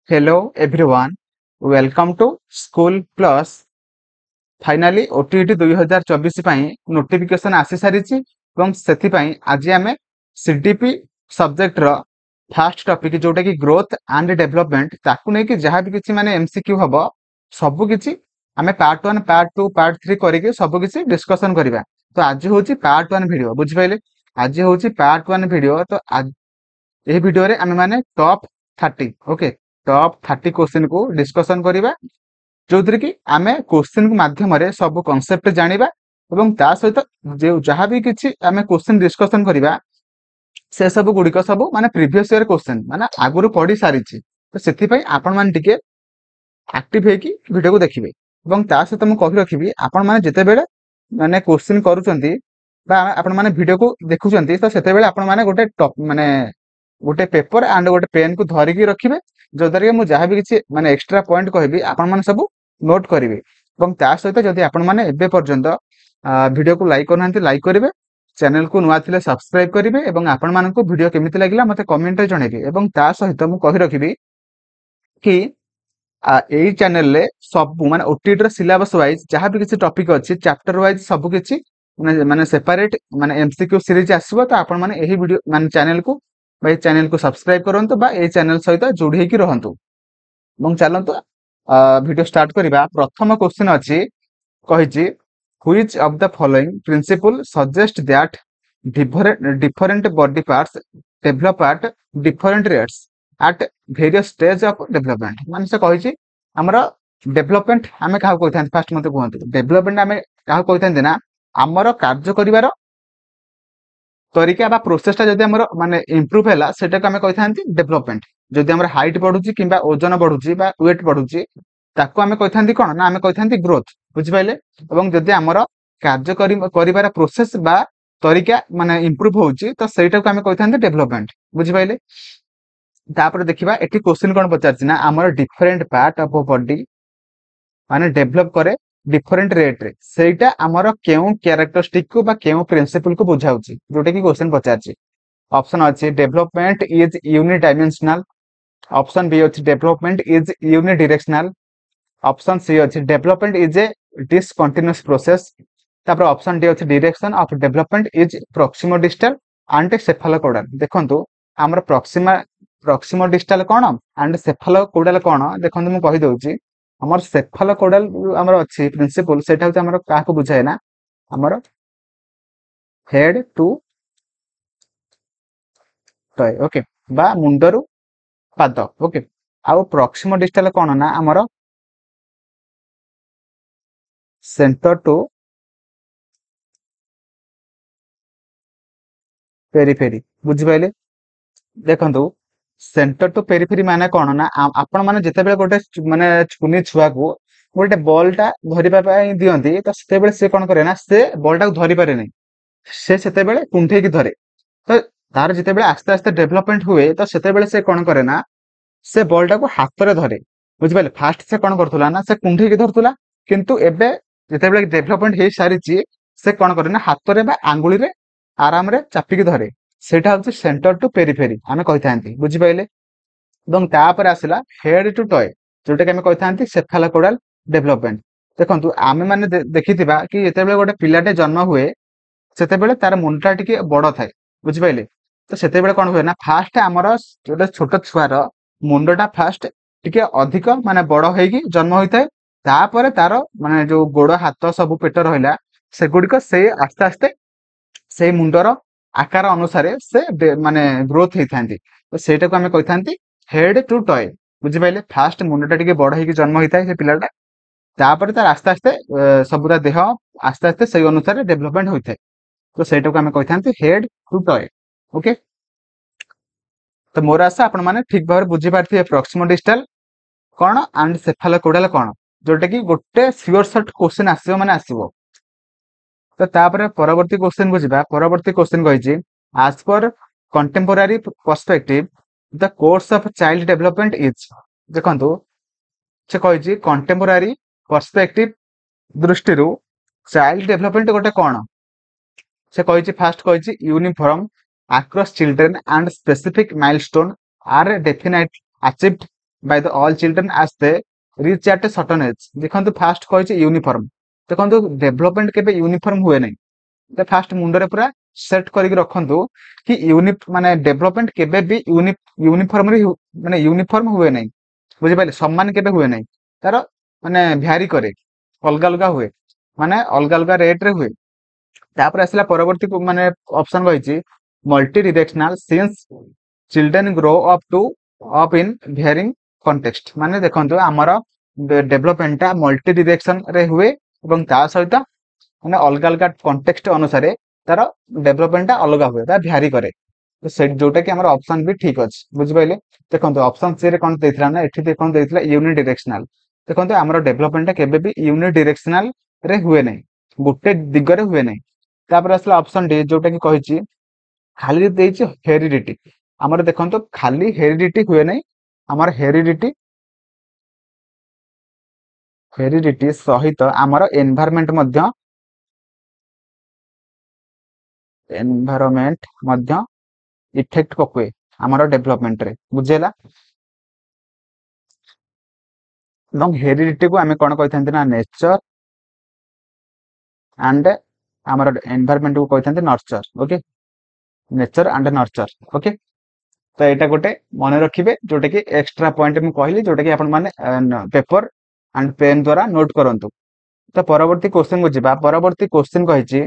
Hello everyone, welcome to School Plus। Finally OTET 2024 ପାଇଁ notification ଆସି ସାରିଛି ଏବଂ ସେଥିପାଇଁ ଆଜି ଆମେ ସିଡିପି ସବଜେକ୍ଟର ଫାଷ୍ଟ ଟପିକ ଯୋଉଟା କି ଗ୍ରୋଥ ଆଣ୍ଡ ଡେଭଲପମେଣ୍ଟ ତାକୁ ନେଇକି ଯାହା ବି କିଛି ମାନେ ଏମସିକ୍ୟୁ ହବ ସବୁ କିଛି ଆମେ ପାର୍ଟ 1 ପାର୍ଟ 2 ପାର୍ଟ 3 କରିକି ସବୁ କିଛି ଡିସ୍କସନ କରିବା। ତ ଆଜି ହେଉଛି ପାର୍ଟ 1 ଭିଡ଼ିଓ, ବୁଝିପାରିଲେ? ଆଜି ହେଉଛି ପାର୍ଟ 1 ଭିଡ଼ିଓ। ତ ଏହି ଭିଡ଼ିଓରେ ଆମେ ମାନେ ଟପ୍ 30 ଓକେ ଟପ୍ 30 क्वेश्चन को डिस्कसन करिबा, जोथिरे कि आमे क्वेश्चन माध्यम सब कॉन्सेप्ट जानिबा एवं ता सहित जो जहाँ भी किछि आमे क्वेश्चन डिस्कसन करिबा से सब गुड़िक सब माने प्रीवियस ईयर क्वेश्चन माने आगुरु पढ़ी सारिछि। तो सेति पई आपण माने टिके एक्टिव हेकि वीडियो को देखिबे एवं ता सहित मु कहि रखिबी आपण माने जेते बेले माने क्वेश्चन करूचंती बा आपण माने वीडियो को देखुचंती तो सेते बेले आपण माने गोटे टॉप माने गोटे पेपर एंड गोटे पेन को धरिकी रखिबे, जो द्वारा कि मु जहाँ भी किछि माने एक्स्ट्रा पॉइंट कहबी आपण माने सब नोट करिवे एवं ता सहित जदि आपण माने एबे पर्यंत वीडियो को लाइक करनांती लाइक करिवे, चैनल को नुआ थिले सब्सक्राइब करिवे एवं आपण माननको वीडियो केमिति लागिला मते कमेंट रे जणेबे। एवं ता सहित मु कहि रखिबी कि एई चैनल ले सब माने ओटीटी रो सिलेबस वाइज जहाँ भी किछि टॉपिक अछि चैप्टर वाइज सब किछि माने सेपरेट माने एमसीक्यू सीरीज आसीबो। तो आपण माने एही वीडियो माने चैनल को सब्सक्राइब करंतु बा ए चैनल सहित जोड़ी हेकि रहंतु। ଏବଂ ଚାଲନ୍ତୁ ଭିडिଓ ଷ୍ଟାର୍ଟ କରିବା। ପ୍ରଥମ କ୍ୱେଶ୍ଚିନ୍ ଅଛି, କହିଛି which of the following principle suggest that different body parts develop at different rates at various stage of development। ମାନେ ସେ କହିଛି ଆମର ଡେଭଲପମେଣ୍ଟ ଆମେ କାହାକୁ କହିଥାନ୍ତି, ଫାଷ୍ଟ ମତେ କୁହନ୍ତୁ ଡେଭଲପମେଣ୍ଟ ଆମେ କାହାକୁ କହିଥାନ୍ତି ନା ଆମର କାର୍ଯ୍ୟ କରିବାର तरीका बा प्रोसेसटा जदि हमर माने इंप्रूव हैला सेटा को हमें कहिथांती डेवलपमेंट। जदि हमर हाइट बढ़ुची किंबा ओजन बढ़ुची बा वेट बढ़ुची ताको हमें कहिथांती कोन ना हमें कहिथांती ग्रोथ, बुझि पाइले? एवं जदि हमर कार्य करिवार प्रोसेस बा तरीका माने इंप्रूव होउची तो सेटा को हमें कहिथांती डेवलपमेंट, बुझि पाइले? तापर देखिबा एठी क्वेश्चन कोन पचारची ना हमर डिफरेंट पार्ट ऑफ बॉडी माने डेवलप करे डिफरेंट रेट रे सेटा हमर केउ कैरेक्टरिस्टिक को बा केउ प्रिंसिपल को बुझाउची, जोटा कि क्वेश्चन पचारची। ऑप्शन अछि development is unidimensional, option B अछि development is unidirectional, option C अछि development is a discontinuous process, तापर ऑप्शन डी अछि direction of development is proximodistal and cephalocaudal. देखंतु हमर प्रॉक्सिमो डिस्टल कोन एंड सेफालोकोडल कोन देखंतु मु कहि दउची। हमर सेफालोकोडल हमर अछि प्रिंसिपल सेटा होते हमर का को बुझाए ना हमर हेड टू टय ओके बा मुंडरू पाद ओके। आउ प्रॉक्सिमो डिस्टल कोन ना हमर सेंटर टू पेरिफेरी, बुझि पाइले? देखंतु सेंटर टू पेरिफेरी माने कोन ना आपण माने जते बेले गोटे माने कुनी छुआ को गोटे बॉल टा धरिबा पई दियंती तो सेते बेले से कोन करे ना से बॉल टा को धरि पारे नै, से सेते बेले कुंठे की धरे। तो तार जते बेले आस्ते आस्ते डेवलपमेंट हुए तो सेते बेले से कोन करे ना से बॉल टा को हाथ रे धरे, बुझि पाइले? फास्ट से कोन करथुला ना से कुंठे की धरथुला, किंतु एबे जते बेले डेवलपमेंट हे सारिची से कोन करे ना हाथ रे बा आंगुली रे आराम रे चापी की धरे, सेटा होची सेंटर टू पेरिफेरी आमे कहिथांती, बुझि पाइले? ଏବଂ ତାପରେ ଆସିଲା ହେଡ୍ ଟୁ ଟୟ, ଯୋଉଟା କି ଆମେ କହିଥାନ୍ତି ସେଫାଲୋକୋଡାଲ ଡେଭଲପମେଣ୍ଟ। ଦେଖନ୍ତୁ ଆମେ ମାନେ ଦେଖିଥିବା କି ଯେତେବେଳେ ଗୋଟେ ପିଲାଟେ ଜନ୍ମ ହୁଏ ସେତେବେଳେ ତାର ମୁଣ୍ଡଟା ଟିକେ ବଡ ଥାଏ, ବୁଝିପାରିଲେ? ତ ସେତେବେଳେ କଣ ହୁଏ ନା ଫାଷ୍ଟ ଆମର ଗୋଟେ ଛୋଟ ଛୁଆର ମୁଣ୍ଡଟା ଫାଷ୍ଟ ଟିକେ ଅଧିକ ମାନେ ବଡ ହେଇକି ଜନ୍ମ ହୋଇଥାଏ। ତାପରେ ତାର ମାନେ ଯୋଉ ଗୋଡ ହାତ ସବୁ ପେଟ ରହିଲା ସେଗୁଡିକ ସେ ଆସ୍ତେ ଆସ୍ତେ ସେଇ ମୁଣ୍ଡର ଆକାର ଅନୁସାରେ ସେ ମାନେ ଗ୍ରୋଥ ହେଇଥାନ୍ତି। ତ ସେଇଟାକୁ ଆମେ କହିଥାନ୍ତି हेड टू टय, बुझिपाइले? फास्ट मुंडटा टिके बड़ ହେଇକି जन्म ହେଇଥାଏ से पिलाटा, तापर तार आस्ते आस्ते सबुरा देह आस्ते आस्ते सेई अनुसार डेवलपमेंट होइଥାଏ। तो सेटाको आमे कहिथांती हेड टू टय ओके। तो मोर आशा आपण माने ठीक भाबरे बुझि पारथिबे प्रॉक्सिमो डिस्टल कोन एंड सेफालोकोडल कोन, जोटा कि गोटे सियोर शॉट क्वेश्चन आसीबो माने आसीबो। तो तापर परवर्ती क्वेश्चन को जिबा। परवर्ती क्वेश्चन कहिछि as per contemporary perspective the course of child development is. देखंतु से कहिछि कंटेम्पोरारी पर्सपेक्टिव दृष्टि रु चाइल्ड डेवलपमेंट गोटे कोन, से कहिछि फास्ट कहिछि uniform across children and specific milestone are definite achieved by the all children as they reach at a certain age. देखो फास्ट कही यूनिफॉर्म देखो डेवलपमेंट केबे यूनिफॉर्म हुए नहीं तो फास्ट मुंडरे पूरा सेट करके रखंतु कि माने डेवलपमेंट केबे भी यूनिफॉर्म रे माने यूनिफॉर्म हुए नहीं बुझि पाइले समान केबे हुए नहीं तार माने भ्यारी करे अलग अलग हुए माने अलग अलग रेट रे हुए तापर आसला परवर्ती माने ऑप्शन कहिछि multidirectional since children grow up in varying context माने देखंतु हमर डेवलपमेंट मल्टी डायरेक्शन रे हुए एवं ता सहित माने अलग अलग कॉन्टेक्स्ट अनुसार तार डेवलपमेंट अलग हुए भ्यारी करे तो से जोटा कि हमारा ऑप्शन भी ठीक अच्छे बुझिपारे देखो ऑप्शन सी रे कौन देथिला ना एठी कौन देथिला यूनि डायरेक्शनल देखो हमर डेवलपमेंट केबे भी यूनि डायरेक्शनल रे हुए नहीं गोटे दिगरे हुए नहीं तापर आसला ऑप्शन डी जोटा कि कहिछि खाली देछि हेरिडिटी हमर देखो खाली हेरिडिटी हुए नहीं हमर हेरिडिटी सहित हमर एनवायरनमेंट मध्य इफेक्ट पकुए हमर डेवलपमेंट रे बुझेला donc हेरिडिटी को आमे कोन कहिथांते ना नेचर एंड हमर एनवायरनमेंट को कहिथांते nurture okay nature and nurture okay तो एटा गोटे मन रखिबे जोटा कि एक्स्ट्रा पॉइंट मु कहली जोटा कि आपण माने पेपर एंड पेन द्वारा नोट करंतु तो परवर्ती क्वेश्चन को जिबा परवर्ती क्वेश्चन कहिछि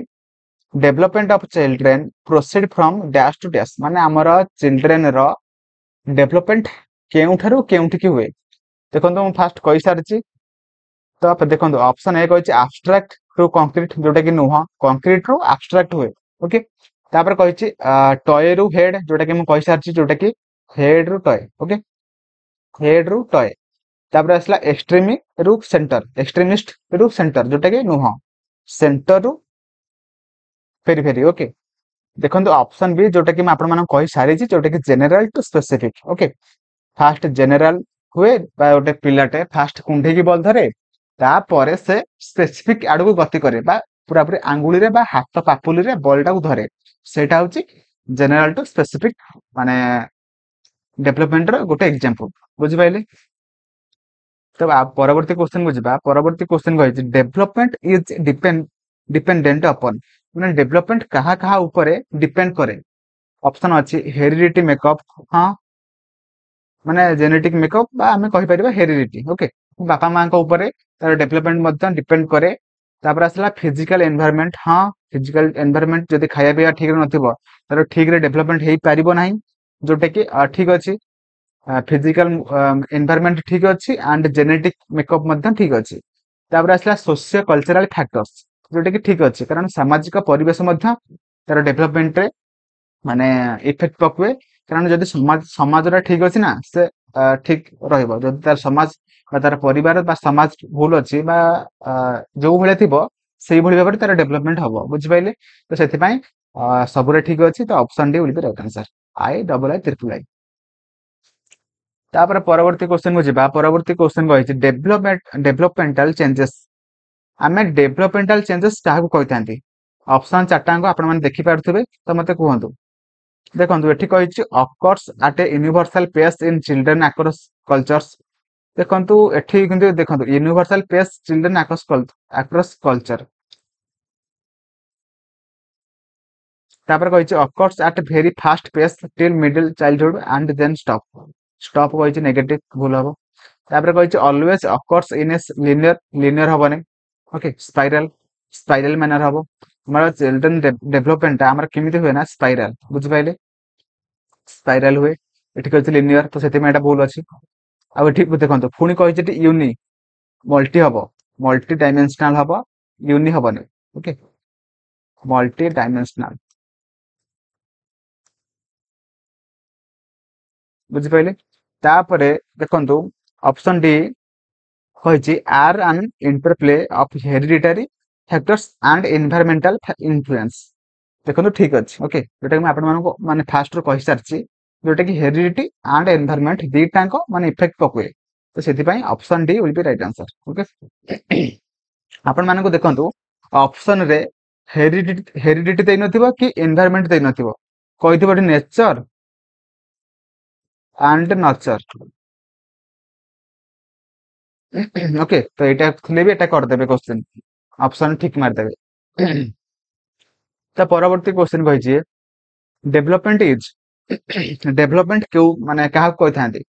development of children proceed from dash to dash माने हमर चिल्ड्रेन रो डेवलपमेंट केउठारु केउठी की हुए देखो मु फास्ट कहि सारछि तो आप देखो ऑप्शन ए कहिछि एब्स्ट्रैक्ट टू कंक्रीट जोटा कि नुह कंक्रीट रो एब्स्ट्रैक्ट हुए ओके तापर कहिछि टॉय रू हेड जोटा कि मु कहि सारछि जोटा कि हेड रू टॉय ओके हेड रू टॉय तापर आसला एक्सट्रीमी रू सेंटर एक्सट्रीमिस्ट रू सेंटर जोटा कि नुह सेंटर रू पेरिफेरी ओके देखो ऑप्शन बी जोटा कि आपण माने कहि सारी जोटा कि general to specific okay fast general हुए बा गोटे पिलाटे फास्ट कुंडे की बल धरे तापर से स्पेसिफिक आड़ को गति करे बा पूरा पूरी आंगुली रे बा हाथ पापुली रे बॉलटा को धरे सेटा होची जनरल टू स्पेसिफिक माने डेवलपमेंट रो गोटे एग्जांपल बुझि पाइले तो परवर्ती क्वेश्चन को जिबा परवर्ती क्वेश्चन कहिछि डेवलपमेंट इज डिपेंडेंट अपन माने डेवलपमेंट कहा कहा ऊपर डिपेंड करे ऑप्शन अछि हेरिडिटी मेकअप हां माने जेनेटिक मेकअप बा हमें कहि परिबा हेरिडिटी ओके बापा मां को ऊपर तार डेवलपमेंट मध्य डिपेंड करे तापर आसला फिजिकल एनवायरनमेंट हां फिजिकल एनवायरनमेंट जदी खाया पिया ठीक रे नथिबो तार ठीक रे डेवलपमेंट हेई परिबो नाही जोटे कि ठीक अछि फिजिकल एनवायरनमेंट ठीक अछि एंड जेनेटिक मेकअप मध्य ठीक अछि तापर आसला सोशियो कल्चरल फैक्टर्स जोटे कि ठीक अछि कारण सामाजिक परिवेश मध्य तार डेवलपमेंट रे माने इफेक्ट पकुए कारण जदि समाज ठीक अच्छी ना से ठीक रहिबो जदि तार समाज तार परिवार बा समाज भूल अच्छी बा जो भले थिबो सेही भली भाबरे तार डेवलपमेंट हबो बुझि पाइले तो सेति पई सबरे ठीक अछि तो option D will be right answer I double I triple I तापर परवर्ती क्वेश्चन को जिबा परवर्ती क्वेश्चन कहिछि डेवलपमेंटल चेंजेस आमे डेवलपमेंटल चेंजेस काहू कहिथांती ऑप्शन चारटा को आपण माने देखि पारथुबे तो मते कहंतु देखो ये कही of course at a universal pace in children across cultures देखो ये देखो universal pace children across culture तापर कही of course at very fast pace till middle childhood and then stop stop कही नेगेटिव भूल हम तापर कही always of course in a linear हबनी ओके स्पाइरल स्पाइरल मैनर हम हमारा चिल्ड्रेन डेवलपमेंट आमर केमिति हुए ना स्पाइरल बुझि पाइले स्पाइरल हुए एठी कहछि लिनियर तो सेति में एटा भूल अछि आ एठी देखंतो पुनी कहिछि यूनि मल्टी हबो मल्टी डायमेंशनल हबो यूनि हबनी ओके मल्टी डायमेंशनल बुझि पाइले तापरे देखंतो ऑप्शन डी कहिछि are an interplay of hereditary factors and environmental influence देखो ठीक अच्छे ओके जोटा कि आपण मानको माने फास्ट रो कहि सारछि जोटा कि हेरिडिटी एंड एनवायरनमेंट दीटाको माने इफेक्ट पकुए तो सेति पई option D will be right answer okay आपण मानको देखंतु ऑप्शन रे हेरिडिटी देइ नथिबो कि एनवायरनमेंट देइ नथिबो कहिथिबो नेचर एंड नर्चर ओके तो एटा थिले भी एटा कर देबे क्वेश्चन ऑप्शन ठीक मार देबे तो परवर्ती क्वेश्चन कहिछि डेवलपमेंट इज डेवलपमेंट क्यों माने काहा कोइ थांती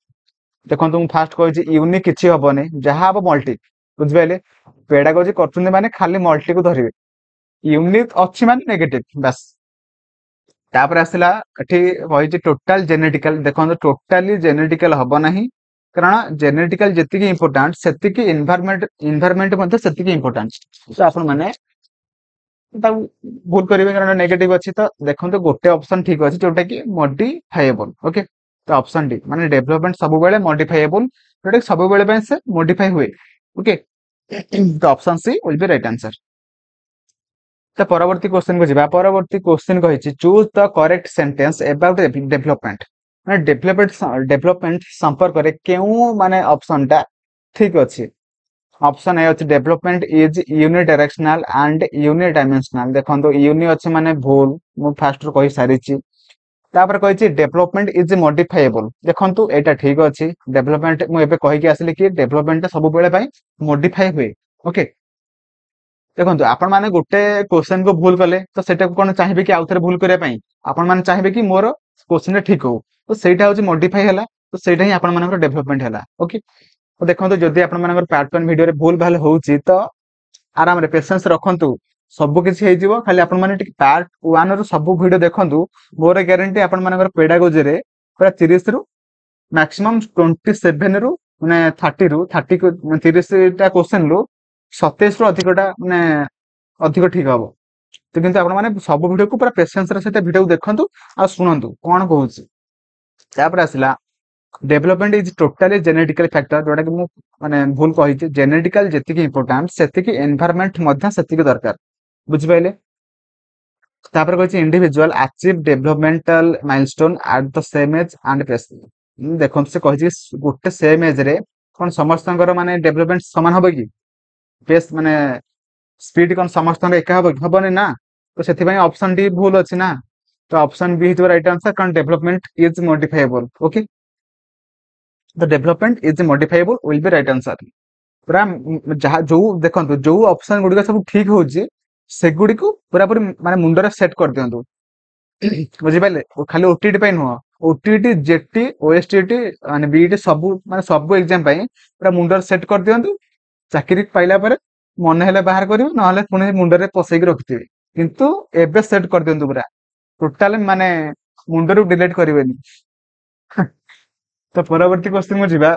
देखो तुम फास्ट कहिछि यूनिक किछि हबने जहा हबो मल्टी बुझबेले पेडागोजी करछुंदी माने खाली मल्टी को धरिबे यूनिक अछि माने नेगेटिव बस तापर आसला एठी कहिछि टोटल जेनेटिकल देखो टोटली जेनेटिकल हबो नाही कारण जेनेटिकल जेतिकी इंपोर्टेंट सेतिकी एनवायरनमेंट मध्ये सेतिकी इंपोर्टेंट तो आपण माने भूल करेंगे कारण नेगेटिव अच्छी तो देखो गोटे ऑप्शन ठीक अच्छे जोटा कि मॉडिफाइएबल ओके तो ऑप्शन डी माने डेवलपमेंट सब बेले मॉडिफाइएबल जोटा सब बेले से मॉडिफाई हुए ओके तो option C will be right answer तो परवर्ती क्वेश्चन को जिबा परवर्ती क्वेश्चन कहिछि choose the correct sentence about development माने डेवलपमेंट संपर्क रे केउ माने ऑप्शन टा ठीक अछि ऑप्शन ए अछि डेवलपमेंट इज यूनिडायरेक्शनल एंड यूनिडायमेंशनल देखो तो यूनि अछि माने भूल मु फास्ट रो कहि सारिछि तापर कहिछि डेवलपमेंट इज मॉडिफाइएबल देखंतु एटा ठीक अछि डेवलपमेंट मु एबे कहि के आसले कि डेवलपमेंट सब बेले पई मॉडिफाई हुए ओके देखंतु आपण माने गोटे क्वेश्चन को भूल कले तो सेटा को कोन चाहिबे कि आउथरे भूल करे पई आपण माने चाहिबे कि मोर क्वेश्चन ठीक हो तो सेटा होछि मॉडिफाई हला तो सेटा ही आपण मानकर डेवलपमेंट हला ओके तो देखो जदि आपण मानकर पार्ट 1 वीडियो रे भूल भाल होउची तो आराम रे पेशेंस रखंतु सब किछि हे जिवो खाली आपण माने टिक पार्ट 1 रो सब वीडियो देखंतु मोर ग्यारंटी आपण मानकर पेडागोजी रे पूरा 30 रु मैक्सिमम 27 रु माने 30 रु 30 को 30 टा क्वेश्चन रु 27 रु अधिकटा माने अधिक ठीक हबो तो किंतु आपण माने सब वीडियो को पूरा पेशेंस रे सेटा वीडियो देखंतु आ सुनंतु कोन कहूची तापर आसिला development is totally genetical factor जोटा कि मु माने भूल कहि जेनेटिकल जेतिकी इंपोर्टेंट सेतिकी एनवायरनमेंट मध्य सेतिकी दरकार बुझि पाइले तापर कहि individual achieve developmental milestone at the same age and pace देखो से कहि गोटे सेम एज रे कोन समस्तंकर माने डेवलपमेंट समान होबे कि पेस माने स्पीड कोन समस्तंकर एका होबे हबने ना तो सेति पई ऑप्शन डी भूल अछि ना तो option B is the right answer कारण development is modifiable okay the development is modifiable will be right answer पूरा जहा जो देखंतु जो ऑप्शन गुडी सब ठीक होची से गुडी को पूरा पूरी माने मुंडरे सेट कर दियंतु बुझि पाइले खाली ओटीटी पई नुह ओटीटी जेटी ओएसटीटी माने बीटी सब एग्जाम पई पूरा मुंडरे सेट कर दियंतु चाकरी पाइला परे मन हेले बाहर करिवे न हले पुनी मुंडरे पसई के रखथिबे किंतु एबे सेट कर दियंतु पूरा टोटल माने मुंडरू डिलीट करिवेनी तो परवर्ती क्वेश्चन को जिबा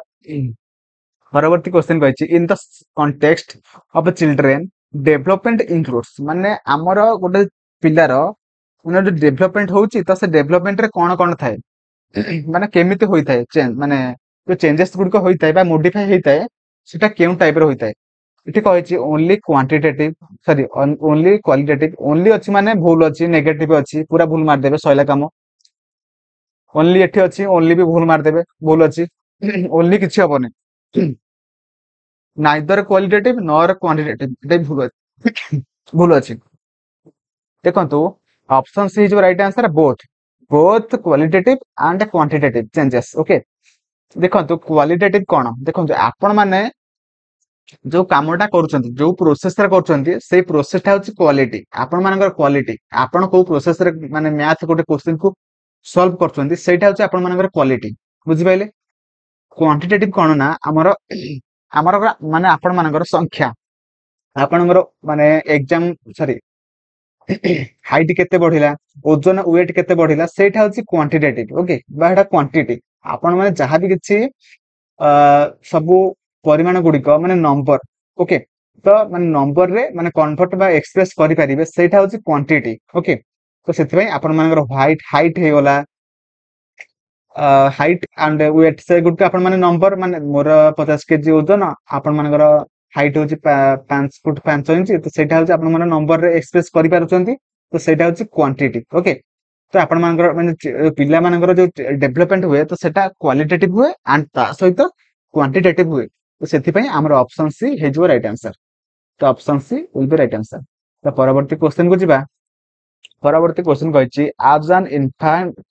परवर्ती क्वेश्चन कहिछि in the context of children development includes माने हमर गोटे पिलार माने जो डेवलपमेंट होउची तो से डेवलपमेंट रे कोन थाए माने केमिति होई थाए चेंज माने जो चेंजेस गुड को होई थाए बा मॉडिफाई होई थाए सेटा केउ टाइप रे होई थाए इठी कहिछि only quantitative sorry only qualitative only अछि माने भूल अछि नेगेटिव अछि पूरा भूल मार देबे सयला काम ओनली एठी अछि ओनली भी भूल मार देबे भूल अछि ओनली किछि हबने नाइदर क्वालिटेटिव नॉर क्वांटिटेटिव एटा भूल अछि भूल अछि देखंतु option C is right answer both both qualitative and quantitative changes okay देखंतु क्वालिटेटिव कोन देखंतु आपण माने जो कामटा करूछंती जो प्रोसेस रे करूछंती सेही प्रोसेस ता होची क्वालिटी आपण मानकर क्वालिटी आपण को प्रोसेस रे माने मैथ गोटे क्वेश्चन को सॉल्व करछंती सेटा होची आपण मानकर क्वालिटी बुझि पाइले क्वांटिटेटिव कोन ना हमर हमर माने आपण मानकर संख्या आपणकर माने एग्जाम सॉरी हाइट केते बढ़िला ओजन वेट केते बढ़िला सेटा होची क्वांटिटेटिव ओके बाहेडा क्वांटिटी आपण माने जहा भी किछि सबु परिमाण गुडी को माने नंबर ओके तो माने नंबर रे माने कन्वर्ट बा एक्सप्रेस करि परिबे सेटा होची क्वांटिटी ओके तो सेति पई आपण मानकर हाइट हे गला हाइट एंड वेट से गुड आपण माने नंबर माने मोर 50 केजी ओजन आपण मानकर हाइट होची 5 फुट 5 इंच तो सेटा होची आपण माने नंबर रे एक्सप्रेस करि पारुचंती तो सेटा होची क्वांटिटी ओके तो आपण मानकर माने पिला मानकर जो डेवलपमेंट हुए तो सेटा क्वालिटेटिव हुए एंड ता सहित क्वांटिटेटिव हुए तो सेति पई हमर ऑप्शन सी हे जो राइट आंसर तो option C will be right answer तो परवर्ती क्वेश्चन को जिबा परवर्ती क्वेश्चन कहिछि as an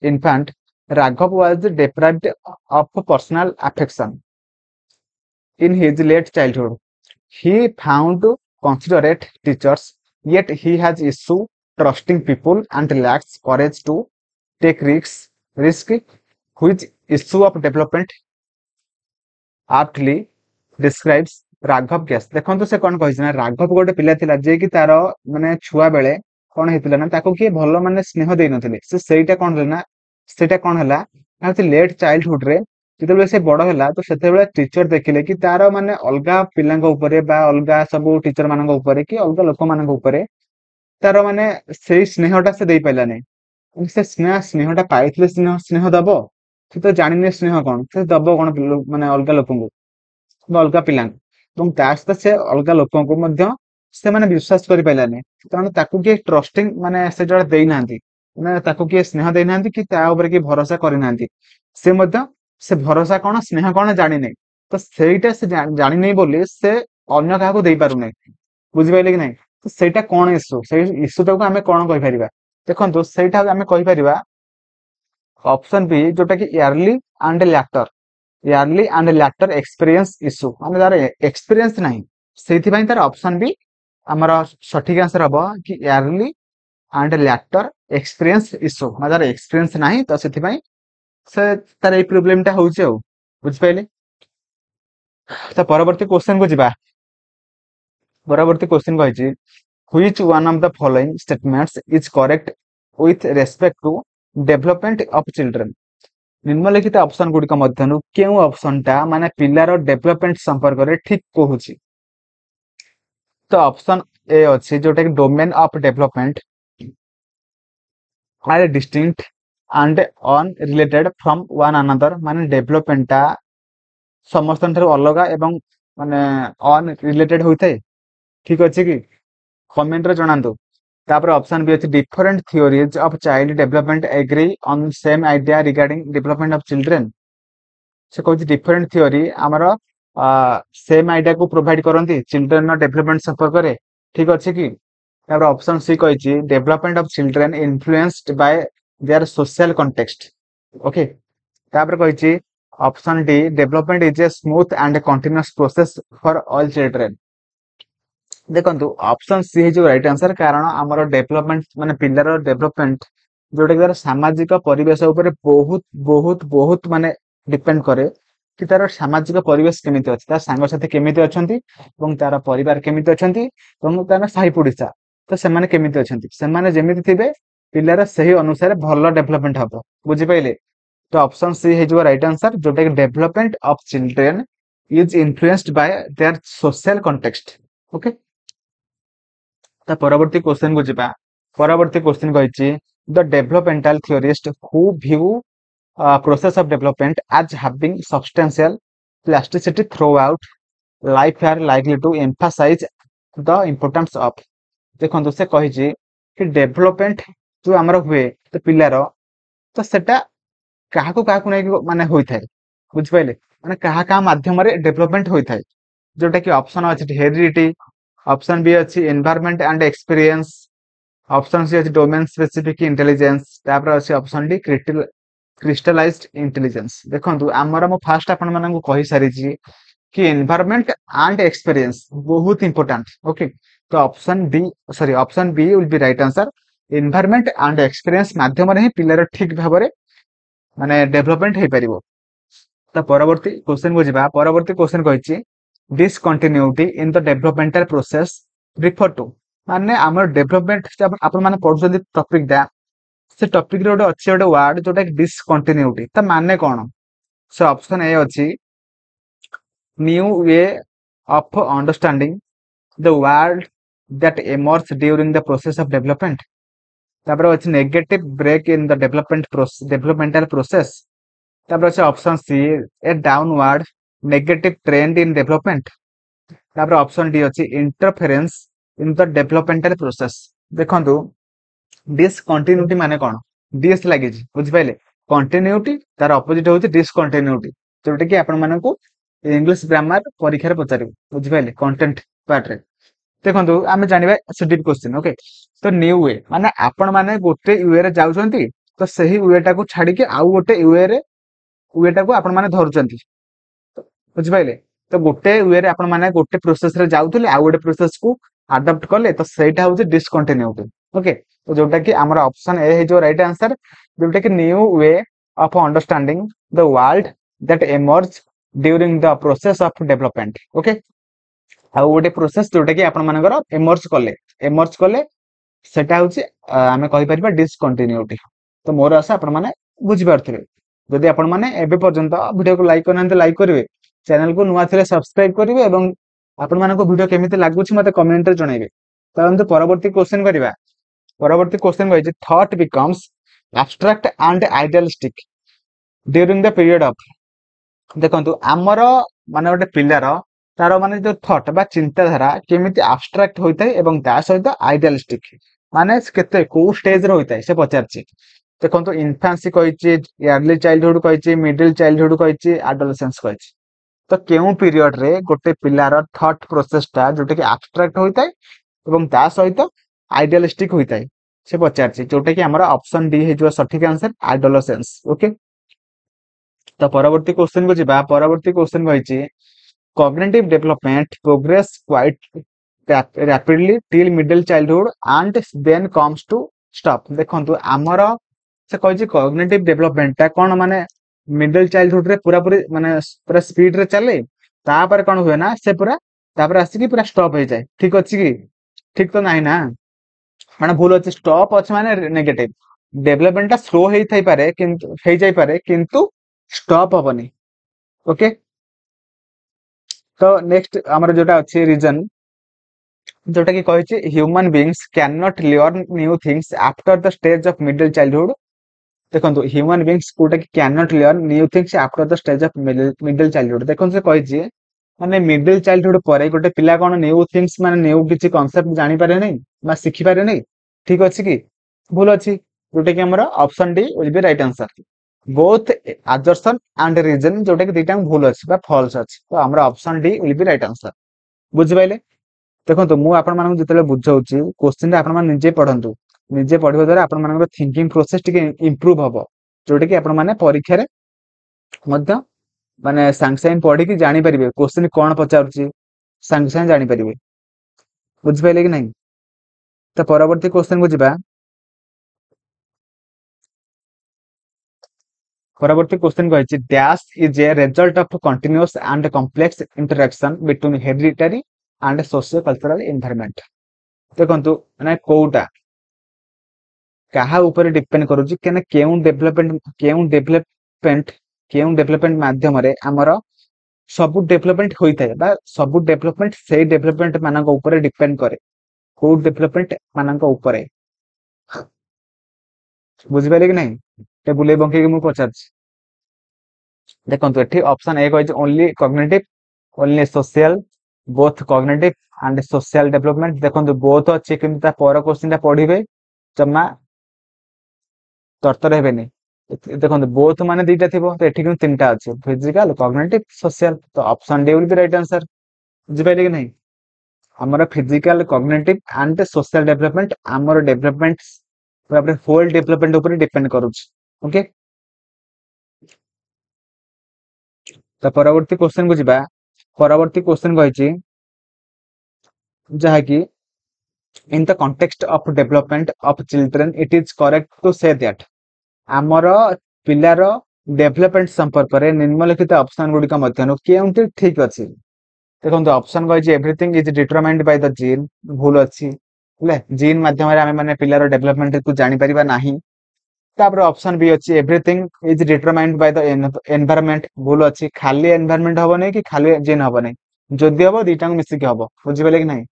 infant Raghav was deprived of personal affection in his late childhood. He found considerate teachers, yet he has issue trusting people and lacks courage to take risk which issue of development aptly describes ରାଘବ gas. ଦେଖନ୍ତୁ ସେ କଣ କହିଛି ନା, ରାଘବ ଗୋଟେ ପିଲା ଥିଲା ଯିଏ କି ତାର ମାନେ ଛୁଆ ବେଳେ କଣ ହେଇଥିଲା ନା, ତାକୁ କିଏ ଭଲ ମାନେ ସ୍ନେହ ଦେଇନଥିଲେ। ସେ ସେଇଟା କଣ ହେଲା ନା, ସେଇଟା କଣ ହେଲା ନା ଲେଟ୍ ଚାଇଲ୍ଡହୁଡ ରେ ଯେତେବେଳେ ସେ ବଡ ହେଲା ତ ସେତେବେଳେ ଟିଚର ଦେଖିଲେ କି ତାର ମାନେ ଅଲଗା ପିଲାଙ୍କ ଉପରେ ବା ଅଲଗା ସବୁ ଟିଚର ମାନଙ୍କ ଉପରେ କି ଅଲଗା ଲୋକମାନଙ୍କ ଉପରେ ତାର ମାନେ ସେଇ ସ୍ନେହଟା ସେ ଦେଇପାରିଲାନି। ସେ ସ୍ନେହଟା ପାଇଥିଲେ ସ୍ନେହ ଦବ, ସେ ତ ଜାଣିନି ସ୍ନେହ କଣ, ସେ ଦବ କଣ ମାନେ ଅଲଗା ଲୋକଙ୍କୁ ବା ଅଲଗା ପିଲାଙ୍କୁ। ଏବଂ ତା ସହିତ ସେ ଅଲଗା ଲୋକଙ୍କୁ ମଧ୍ୟ ସେମାନେ ବିଶ୍ୱାସ କରିପାରିଲାନି, କାରଣ ତାକୁ କିଏ ଟ୍ରଷ୍ଟିଂ ମାନେ ସେ ଯୋଉଟା ଦେଇନାହାନ୍ତି, ମାନେ ତାକୁ କିଏ ସ୍ନେହ ଦେଇନାହାନ୍ତି କି ତା ଉପରେ କିଏ ଭରସା କରିନାହାନ୍ତି। ସେ ମଧ୍ୟ ସେ ଭରସା କଣ ସ୍ନେହ କଣ ଜାଣିନି, ତ ସେଇଟା ସେ ଜାଣିନି ବୋଲି ସେ ଅନ୍ୟ କାହାକୁ ଦେଇପାରୁନାହିଁ। ବୁଝିପାରିଲେ କି ନାଇଁ? ତ ସେଇଟା କଣ ଇସ୍ୟୁ, ସେଇ ଇସ୍ୟୁଟାକୁ ଆମେ କଣ କହିପାରିବା? ଦେଖନ୍ତୁ ସେଇଟା ଆମେ କହିପାରିବା ଅପସନ ବି, ଯୋଉଟା କି early and later experience issue, ମାନେ ତାର ଏକ୍ସପିରିଏନ୍ସ ନାହିଁ, ସେଇଥିପାଇଁ ତାର ଅପସନ ବି ଆମର ସଠିକ ଆନ୍ସର ହବ କି early and later experience issue, ମାନେ ତାର ଏକ୍ସପିରିଏନ୍ସ ନାହିଁ ତ ସେଥିପାଇଁ ସେ ତାର ଏଇ ପ୍ରୋବ୍ଲେମ ଟା ହଉଛି ଆଉ। ବୁଝିପାରିଲେ? ତ ପରବର୍ତ୍ତୀ କ୍ୱେଶ୍ଚନ କୁ ଯିବା। ପରବର୍ତ୍ତୀ କ୍ୱେଶ୍ଚନ କହିଛି, which one of the following statements is correct with respect to development of children? ନିମ୍ନଲିଖିତ ଅପସନ ଗୁଡିକ ମଧ୍ୟରୁ କେଉଁ ଅପସନ ଟା ମାନେ ପିଲାର ଡେଭଲପମେଣ୍ଟ ସମ୍ପର୍କରେ ଠିକ କହୁଛି? ତ ଅପସନ ଏ ଅଛି ଯୋଉଟା କି domain of development are distinct and unrelated from one another, ମାନେ ଡେଭଲପମେଣ୍ଟ ଟା ସମସ୍ତଙ୍କ ଠାରୁ ଅଲଗା ଏବଂ ମାନେ ଅନରିଲେଟେଡ ହୋଇଥାଏ। ଠିକ ଅଛି କି? କମେଣ୍ଟରେ ଜଣାନ୍ତୁ। ତାପରେ ଅପସନ ବି ଅଛି different theories of child development agree on same idea regarding development of children. ସେ କହୁଛି ଡିଫରେଣ୍ଟ ଥିଓରି ଆମର ସେମ୍ ଆଇଡିଆକୁ ପ୍ରୋଭାଇଡ କରନ୍ତି ଚିଲଡ୍ରେନର ଡେଭଲପମେଣ୍ଟ ସମ୍ପର୍କରେ। ଠିକ ଅଛି କି? ତାପରେ ଅପସନ ସି କହିଛି development of children influenced by their social context. Okay. ତାପରେ କହିଛି option D development is a smooth and continuous process for all children. ଦେଖନ୍ତୁ ଅପସନ ସି ହେଇଯିବ ରାଇଟ ଆନ୍ସର, କାରଣ ଆମର ଡେଭଲପମେଣ୍ଟ ମାନେ ପିଲାର ଡେଭଲପମେଣ୍ଟ ଯୋଉଟା କି ତାର ସାମାଜିକ ପରିବେଶ ଉପରେ ବହୁତ ବହୁତ ବହୁତ ମାନେ ଡିପେଣ୍ଡ କରେ କି ତାର ସାମାଜିକ ପରିବେଶ କେମିତି ଅଛି, ତାର ସାଙ୍ଗସାଥି କେମିତି ଅଛନ୍ତି ଏବଂ ତାର ପରିବାର କେମିତି ଅଛନ୍ତି ଏବଂ ତାର ସାହି ପଡିଶା ତ ସେମାନେ କେମିତି ଅଛନ୍ତି। ସେମାନେ ଯେମିତି ଥିବେ ପିଲାର ସେହି ଅନୁସାରେ ଭଲ ଡେଭଲପମେଣ୍ଟ ହବ। ବୁଝିପାରିଲେ? ତ ଅପସନ ସି ହେଇଯିବ ରାଇଟ ଆନ୍ସର, ଯୋଉଟା କି development of children is influenced by their social context. Okay. ତା ପରବର୍ତ୍ତୀ କ୍ୱେଶ୍ଚନ କୁ ଯିବା। ପରବର୍ତ୍ତୀ କ୍ୱେଶ୍ଚନ କହିଛି the developmental theorist who view process of development as having substantial plasticity throughout life are likely to emphasize the importance of। ଦେଖନ୍ତୁ ସେ କହିଛି କି ଡେଭଲପମେଣ୍ଟ ଯୋଉ ଆମର ହୁଏ ତ ପିଲାର, ତ ସେଟା କାହାକୁ କାହାକୁ ନେଇକି ମାନେ ହୋଇଥାଏ। ବୁଝିପାରିଲେ? ମାନେ କାହା କାହା ମାଧ୍ୟମରେ ଡେଭଲପମେଣ୍ଟ ହୋଇଥାଏ, ଯୋଉଟା କି ଅପସନ ଅଛି ହେରିଡିଟି, ଅପସନ ବି ଅଛି environment and experience, option C ଅଛି ଡୋମେନ୍ ସ୍ପେସିଫିକ ଇଣ୍ଟେଲିଜେନ୍ସ, ତାପରେ ଅଛି ଅପସନ ଡି କ୍ରିଷ୍ଟାଲାଇଜ୍ଡ ଇଣ୍ଟେଲିଜେନ୍ସ। ଦେଖନ୍ତୁ ଆମର ମୁଁ ଫାଷ୍ଟ ଆପଣ ମାନଙ୍କୁ କହିସାରିଛି କି ଏନଭାୟରମେଣ୍ଟ ଆଣ୍ଡ ଏକ୍ସପିରିଏନ୍ସ ବହୁତ ଇମ୍ପୋର୍ଟାଣ୍ଟ। ଓକେ। ତ option B will be right answer. Environment and experience ମାଧ୍ୟମରେ ହିଁ ପିଲାର ଠିକ ଭାବରେ ମାନେ ଡେଭଲପମେଣ୍ଟ ହେଇପାରିବ। ତ ପରବର୍ତ୍ତୀ କ୍ୱେଶ୍ଚନ କୁ ଯିବା। ପରବର୍ତ୍ତୀ କ୍ୱେଶ୍ଚନ କହିଛି discontinuity in the developmental process refer to, ମାନେ ଆମର ଡେଭଲପମେଣ୍ଟ ଆପଣ ମାନେ ପଢୁଛନ୍ତି ଟପିକ ଟା, ସେ ଟପିକ ରେ ଗୋଟେ ଅଛି ଗୋଟେ ୱାର୍ଡ ଯୋଉଟା କି discontinuity, ତା ମାନେ କଣ? ସେ ଅପସନ ଏ ଅଛି new way of understanding the world that emerge during the process of development। ତାପରେ ଅଛି negative break in the developmental process. ତାପରେ ଅଛି option C a downward negative trend in development. ତାପରେ ଅପସନ ଡି ଅଛି interference in the developmental process. ଦେଖନ୍ତୁ discontinuity ମାନେ କଣ? Dish ଲାଗିଛି, ବୁଝିପାରିଲେ? କଣ୍ଟିନ୍ୟୁଟି ତାର ଅପୋଜିଟ ହଉଛି ଡିସକଣ୍ଟିନ୍ୟୁଟି, ଯୋଉଟା କି ଆପଣ ମାନଙ୍କୁ ଇଂଲିଶ ଗ୍ରାମାର ପରୀକ୍ଷାରେ ପଚାରିବ। ବୁଝିପାରିଲେ? କଣ୍ଟେଣ୍ଟ ପାର୍ଟରେ। ଦେଖନ୍ତୁ ଆମେ ଜାଣିବା ଏସଡିପି କ୍ୱେଶ୍ଚିନ୍। ଓକେ। ତ ନ୍ୟୁ ୱେ ମାନେ ଆପଣ ମାନେ ଗୋଟେ ୱେ ରେ ଯାଉଛନ୍ତି, ତ ସେହି ୱେ ଟାକୁ ଛାଡିକି ଆଉ ଗୋଟେ ୱେ ଟାକୁ ଆପଣ ମାନେ ଧରୁଛନ୍ତି। ବୁଝିପାରିଲେ? तो गोटे वे आपण माने गोटे प्रोसेस रे जाउथले आ गोटे प्रोसेस को अडॉप्ट कले तो सेटा होउछ डिसकंटिन्यूटी। ओके, तो जोटा कि हमर ऑप्शन ए है जो राइट आंसर, जोटा कि new way of understanding the world that emerge during the process of development. Okay, आ गोटे प्रोसेस जोटा कि आपण मानकर एमर्ज कले सेटा होउछ आमे कहि परिबा डिसकंटिन्यूटी। तो मोर आशा आपण माने बुझि पारथिबे। जदि आपण माने एबे पर्यंत वीडियो को लाइक करनांते लाइक करिवे, चैनल को नुआ थिले सब्सक्राइब करिवे एवं आपण मानको वीडियो केमिति लागुछि मते कमेंट रे जणाइबे। परंतु परवर्ती क्वेश्चन करिबा। परवर्ती क्वेश्चन कहै छै thought becomes abstract and idealistic during the period of. देखंतु हमर माने गोटे पिल्लार तार माने जो थॉट बा चिंताधारा केमिति एब्स्ट्रैक्ट होइतै एवं ता सहित आइडियलिस्टिक माने केते को स्टेज रे होइतै से पचारछि। देखो इन्फान्सी कही, अर्ली चाइल्डहुड कही, मिडिल चाइल्डहुड कही, एडोलेसेंस कही। तो केउ पीरियड रे गोटे पिलार थॉट प्रोसेसटा जोटा कि एब्स्ट्रैक्ट होता है एवं ता सहित आइडियलिस्टिक होता है से पचारछि, जोटा कि हमर ऑप्शन डी है सठिक आंसर एडोलेसेंस। ओके, तो परवर्ती क्वेश्चन को जिबा। परवर्ती क्वेश्चन कही cognitive development progress quite rapidly till middle childhood and then comes to stop. देखंतु हमर से कही कॉग्निटिव डेवलपमेंट कौन माने मिडिल चाइल्डहुड रे पूरा पूरी माने पूरा स्पीड रे चले, तापर कौन हुए ना से पूरा तापर आसिकी पूरा स्टॉप हो जाए। ठीक अच्छी कि ठीक तो नहीं ना, माने भूल अच्छे स्टॉप अच्छे माने नेगेटिव डेवलपमेंट स्लो हो थाई पारे किंतु हो जाई पारे किंतु स्टॉप हबनी। ओके, तो नेक्स्ट हमर जोटा अच्छी रीजन जोटा कि कही human beings can not learn new things after the stage of middle childhood. देखो ह्यूमन बीइंग्स कोटा कि can not learn new things after the stage of middle childhood. देखो से कही माने मिडिल चाइल्डहुड परे गोटे पिला कोन न्यू थिंग्स माने न्यू किछि कांसेप्ट जानि पारे नै बा सिखि पारे नै। ठीक अछि कि भूल अछि, जोटा कि हमर option D will be right answer. Both assertion and reason जोटा कि दुटा भूल अछि बा फॉल्स अछि, तो हमर option D will be right answer. बुझि पाइले। देखो मु आपण मानक जतले बुझाउछि क्वेश्चन आपण मान निजे पढंतु, निजे पढ़िबा द्वारा आपण मानकर थिंकिंग प्रोसेस टिके इंप्रूव हबो, जोटा कि आपण माने परीक्षा रे मध्य माने सांग सांग पढ़ी कि जानि परिबे क्वेश्चन कोन पचारुछि, सांग सांग जानि परिबे। बुझि पाइले कि नहीं। तो परवर्ती क्वेश्चन को जिबा। परवर्ती क्वेश्चन कहिछि dash is a result of continuous and complex interaction between hereditary and socio cultural environment. देखंतु माने कोउटा कहा ऊपर डिपेंड करूची केने केउ डेवलपमेंट माध्यम रे हमर सब डेवलपमेंट होई थाए बा सब डेवलपमेंट से डेवलपमेंट मानक ऊपर डिपेंड करे, को डेवलपमेंट मानक ऊपर। बुझि पाइले कि नहीं। ते बुले बंके के मु पचारछि। देखंतु एठी ऑप्शन ए कहै छै only cognitive, only social, both cognitive and social development. देखंतु बोथ अछि किंतु ता पर क्वेश्चन ता पढिबे जम्मा तर्तर हेबेनी। देखो बोथ माने दुईटा थिबो तो एठी किंतु तीनटा अछि फिजिकल कॉग्निटिव सोशल, तो option D will be right answer. बुझि पाइले कि नहीं। हमर physical cognitive and social development हमर डेवलपमेंट पूरा होल डेवलपमेंट ऊपर डिपेंड करूछ। ओके, तो परवर्ती क्वेश्चन को जिबा। परवर्ती क्वेश्चन कहिछि जहा कि in the context of development of children it is correct to say that आमर पिलार डेवलपमेंट संपर्क रे निम्नलिखित ऑप्शन गुडी का मध्यनु केउंटी ठीक अछि। देखो ऑप्शन कहि everything is determined by the gene, भूल अछि ले जीन माध्यम रे हमें माने पिलार डेवलपमेंट को जानि परिबा नाही। तापर ऑप्शन बी अछि everything is determined by the environment, भूल अछि खाली एनवायरनमेंट हबो नै कि खाली जीन हबो नै, जदि हबो दुईटा मिसिक हबो। बुझि गेले कि नहीं।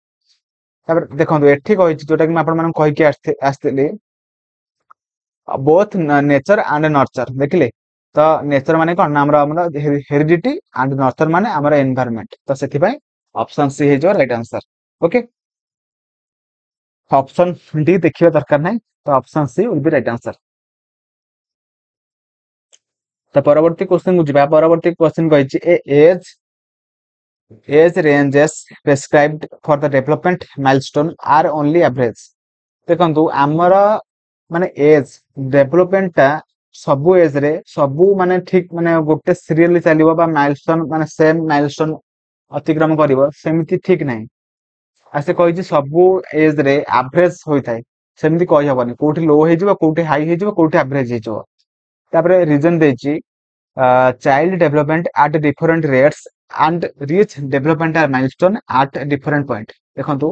तापर देखो एठी कहि जोटा कि मैं आपण मानन कहि के आस्तेली बोथ नेचर एंड नर्चर देखिले। तो नेचर माने कोन हमर हेरिडिटी एंड नर्चर माने हमर एनवायरनमेंट, तो सेति पय ऑप्शन सी हे जो right answer. Okay, option D देखियो दरकार नै, तो option C will be right answer. तो परवर्ती क्वेश्चन बुझिबा। परवर्ती क्वेश्चन कहिछि a age ranges prescribed for the development milestone are only average. देखंतु हमर माने एज डेवलपमेंट ता सबु एज रे सबु माने ठीक माने गोटे सीरियली चलिबो बा माइलस्टोन माने सेम माइलस्टोन अतिक्रम करिवो सेमिति ठीक नाही आ से कहिछि सबु एज रे एवरेज होइथाय सेमिति कहि हबनी कोठी लो हे जिवो कोठी हाई हे जिवो कोठी एवरेज हे जिवो तापरे रीजन देछि child development at different rates and reach developmental milestone at different point देखंतु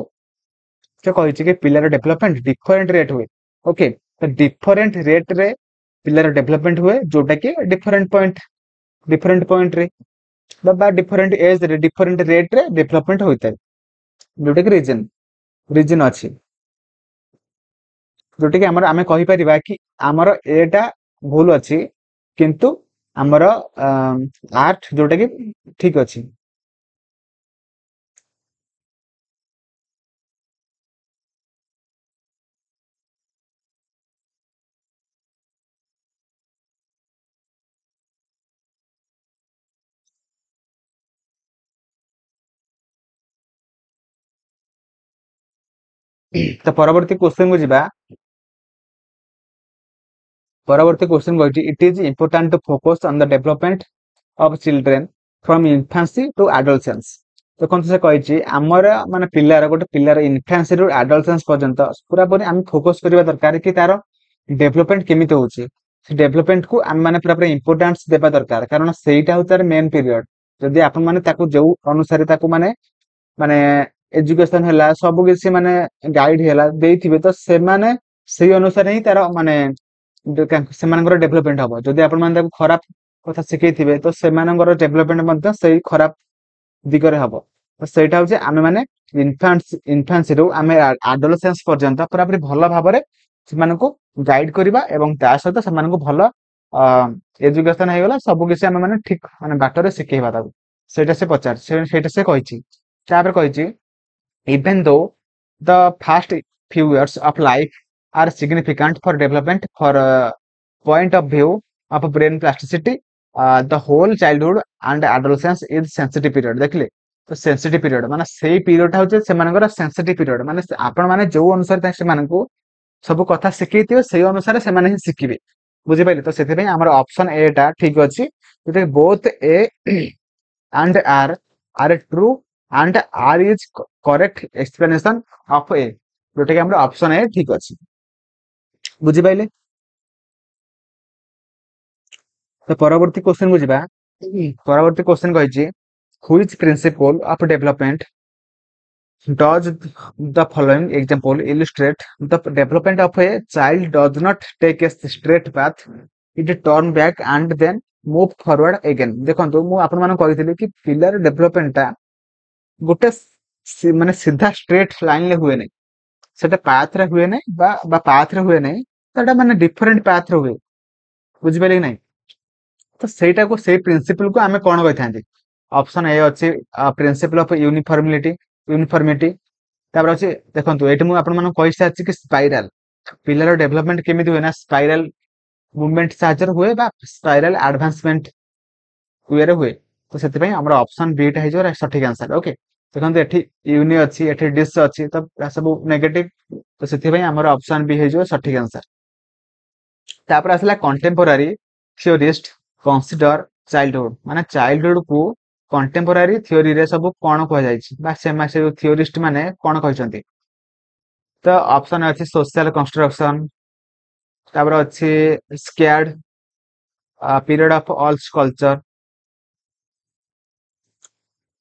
से कहिछि कि पिलर डेवलपमेंट डिफरेंट रेट हुए ओके तो डिफरेंट रेट रे पिलर डेवलपमेंट हुए जोटा कि डिफरेंट पॉइंट रे बा डिफरेंट एज रे डिफरेंट रेट रे डेवलपमेंट होइता है जोटा कि रीजन अछि जोटा कि आमे कहि परिबा कि हमर एटा भूल अछि किंतु हमर आर्ट जोटा कि ठीक अछि तो परवर्ती क्वेश्चन को जिबा परवर्ती क्वेश्चन कहछि it is important to focus on the development of children from infancy to adolescence तो कौन से कहिछि हमर माने पिल्लार गोटे पिल्लार इन्फेंसी टू एडोलसेंस पर्यंत पूरा पूरी हम फोकस करबा दरकार कि तार डेवलपमेंट केमिति होछि से डेवलपमेंट को हम माने पूरा पूरी इंपोर्टेंस देबा दरकार कारण सेटा होतार मेन पीरियड जदि आपण माने ताको जो अनुसार ताको माने माने एजुकेशन हैला सब किसी माने गाइड हैला देइथिबे तो से माने सेही अनुसार ही तार माने सेमानଙ୍କର डेवलपमेंट हबो जदि आपण माने ताको खराब କଥା ଶିଖେଇଥିବେ ତ ସେମାନଙ୍କର ଡେଭଲପମେଣ୍ଟ ମଧ୍ୟ ସେଇ ଖରାପ ଦିଗରେ ହବ ତ ସେଇଟା ହଉଛି ଆମେ ମାନେ ଇନଫାନ୍ସିରୁ ଆମେ ଆଡୋଲସେନ୍ସ ପର୍ଯ୍ୟନ୍ତ ପୁରାପୁରି ଭଲ ଭାବରେ ସେମାନଙ୍କୁ ଗାଇଡ କରିବା ଏବଂ ତା ସହିତ ସେମାନଙ୍କୁ ଭଲ ଏଜୁକେସନ ହେଇଗଲା ସବୁ କିଛି ଆମେ ମାନେ ଠିକ ମାନେ ବାଟରେ ଶିଖେଇବା ତାକୁ ସେଇଟା ସେ ପଚାର ସେଇଟା ସେ କହିଛି ତାପରେ କହିଛି even though the first few years of life are significant for development for point of view of brain plasticity the whole childhood and adolescence is sensitive period देखले तो sensitive period माने सेई पीरियड होचे सेमानकर sensitive period माने आपण माने जो अनुसार से मानकू सब कथा शिखैथियो सेई अनुसार से माने ही शिखिबे बुझि पाइले तो सेते पई हमर ऑप्शन ए टा ठीक अछि Jote both A and are true and r is correct explanation of a Jote कि हमर ऑप्शन ए ठीक अछि बुझि पाइले तो परवर्ती क्वेश्चन को जिबा परवर्ती क्वेश्चन कहिछि which principle of development does the following example illustrate the development of a child does not take a straight path it turn back and then move forward again देखंतु मु आपन मान कहितली कि पिलर डेवलपमेंट ता गोटे माने सीधा स्ट्रेट लाइन ले हुए नै सेटा पाथ रे हुए नै बा पाथ रे हुए नै सेटा माने डिफरेंट पाथ रे हुए बुझि पाइले नै तो सेटा को से प्रिंसिपल को आमे कोन कहिथांती ऑप्शन ए अछि प्रिंसिपल ऑफ यूनिफॉर्मिटी तापर अछि देखंतु एठी मु आपन मान कहि साछि कि स्पाइरल पिलर डेवलपमेंट केमिति हुए ना स्पाइरल मूवमेंट साहाय्य हुए बा स्पाइरल एडवांसमेंट हुए रे हुए तो सेति पई हमरा ऑप्शन बी टा हे जो सठिक आंसर ओके देखंतु एठी यूनि अछि एठी डिस अछि तो सब नेगेटिव तो सेति पई हमरा ऑप्शन बी हे जो सठिक आंसर तापर आसला कंटेम्पोरारी थियोरिस्ट कंसीडर चाइल्डहुड माने चाइल्डहुड को कंटेम्पोरारी थियोरी रे सब कोन कह जायछि बा से थियोरिस्ट माने कोन कहचंती तो ऑप्शन अछि सोशल कंस्ट्रक्शन तापर अछि scared period of all culture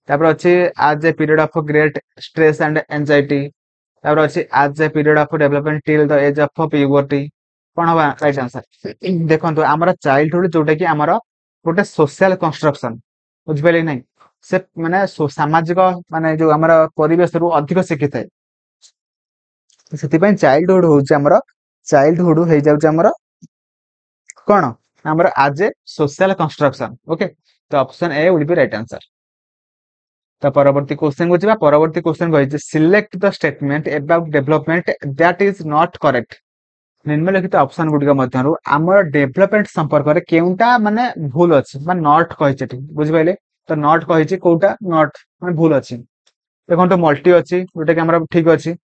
तापर अछि as a period of great stress and anxiety तापर अछि as a period of development till the age of puberty कोन हवा राइट आंसर देखंतु हमर चाइल्डहुड जोटा कि हमर गोटे सोशल कंस्ट्रक्शन बुझ पइले नै से माने सामाजिक माने जो हमर परिवेश रु अधिक शिखित है सेति पई चाइल्डहुड होउछ हमर चाइल्डहुड हे जाउछ हमर कोन हमर आज ए सोशल कंस्ट्रक्शन ओके तो option A will be right answer तो परवर्ती क्वेश्चन को जिबा परवर्ती क्वेश्चन कहि select the statement about development that is not correct निम्नलिखित ऑप्शन गुडिक मध्यरु हमर डेवलपमेंट संपर्क रे केउंटा माने भूल अछि माने नॉट कहि छै बुझि पाइले तो नॉट कहि छै कोउटा नॉट माने भूल अछि देखंतो मल्टी अछि जोटा कि हमरा ठीक अछि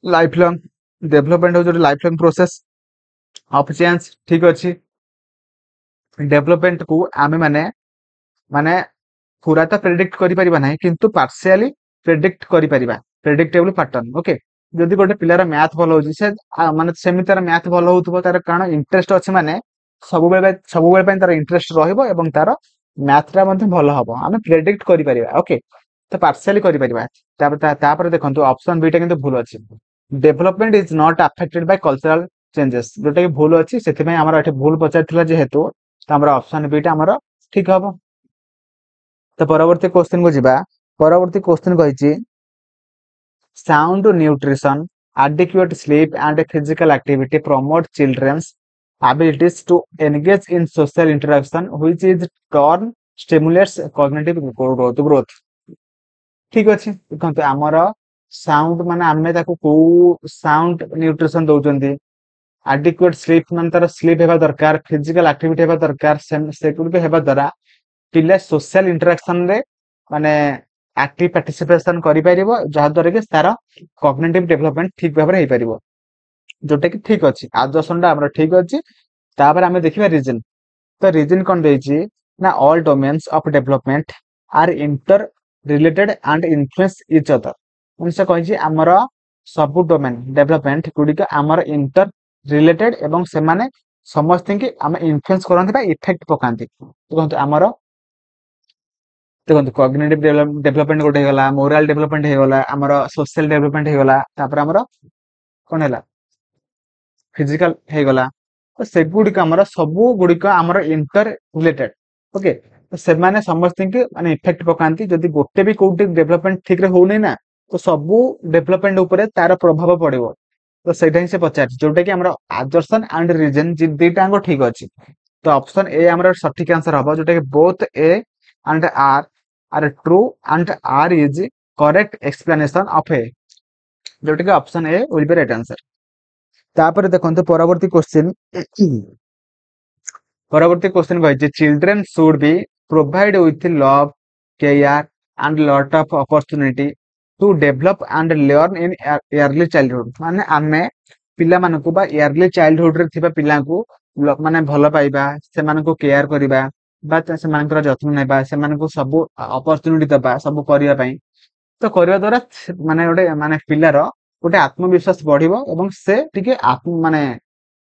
लाइफ लॉन्ग डेवलपमेंट हो जो life long process of change ठीक अछि डेवलपमेंट को आमे माने माने पूरा तो प्रेडिक्ट करि परिबा नाही किंतु पार्शियली प्रेडिक्ट करि परिबा प्रेडिक्टेबल पैटर्न ओके जदि गोटे पिलार मैथ भल होची से माने सेमि तार मैथ भल होतबो तार कारण इंटरेस्ट अछि माने सब बेले तार इंटरेस्ट रहइबो एवं तार मैथ रा मध्ये भल हबो आमे प्रेडिक्ट करि परिबा ओके तो पार्शियली करि परिबा तापर देखंतु ऑप्शन बी टा किंतु भूल अछि development is not affected by cultural changes जोटा कि भूल अछि सेति में हमरा एठी भूल पचारथिला जे हेतु त हमरा ऑप्शन बी टा हमरा ठीक हबो तो परवर्ती क्वेश्चन को जिबा परवर्ती question कहिछि sound nutrition adequate sleep and physical activity promote children's abilities to engage in social interaction which is turn stimulates cognitive growth ठीक अछि देखंतु हमर साउंड माने आमे ताको को साउंड न्यूट्रिशन दउचंदी adequate sleep माने तार स्लीप हेबा दरकार फिजिकल एक्टिविटी हेबा दरकार सेकुड पे हेबा दरा पिले सोशल इंटरेक्शन रे माने एक्टिव पार्टिसिपेशन करि परिबो जहा द्वारा कि तार कॉग्निटिव डेवलपमेंट ठीक भाबरे हे परिबो जोटा कि ठीक अछि आदर्शनटा हमरा ठीक अछि तापर हमें देखिबा रीजन तो रीजन कोन देछि ना all domains of development are interrelated and influence each other उनसे कहि हमर सब डोमेन डेवलपमेंट गुडिक हमर इंटर रिलेटेड एवं से माने समस्त के हम इन्फ्लुएंस करंती बा इफेक्ट पकांती देखंतु हमर देखो कॉग्निटिव डेवलपमेंट गोटे हेगला मोरल डेवलपमेंट हेगला हमर सोशल डेवलपमेंट हेगला तापर हमर कोन हैला फिजिकल हेगला तो सेगुडिक हमर सबु गुडिक हमर इंटर रिलेटेड ओके तो से माने समस्त के माने इफेक्ट पकांती जदि गोटे भी कोउटी डेवलपमेंट ठीक रे होउनी ना तो सबु डेवलपमेंट ऊपर तार प्रभाव पड़िबो तो सेटा ही से पचार जोटा कि हमर आदर्शन एंड रीजन जे दुईटांग ठीक अछि तो ऑप्शन ए हमर सटीक आंसर हबो जोटा कि both A and R are true and R is correct explanation of A जोटा कि option A will be right answer तापर देखंतु परवर्ती क्वेश्चन कहिछि children should be provide with love care and lot of opportunity to develop and learn in early childhood माने आमे पिला मानकु बा अर्ली चाइल्डहुड रे थिबा पिला को माने भलो पाइबा से मानकु केयर करिबा बा से मानकर जत्न नेबा से मानकु सब अपॉर्चुनिटी दबा सब करिया पई तो करिया द्वारा माने गोटे माने पिलार गोटे आत्मविश्वास बढ़िबो एवं से टिके आत्म माने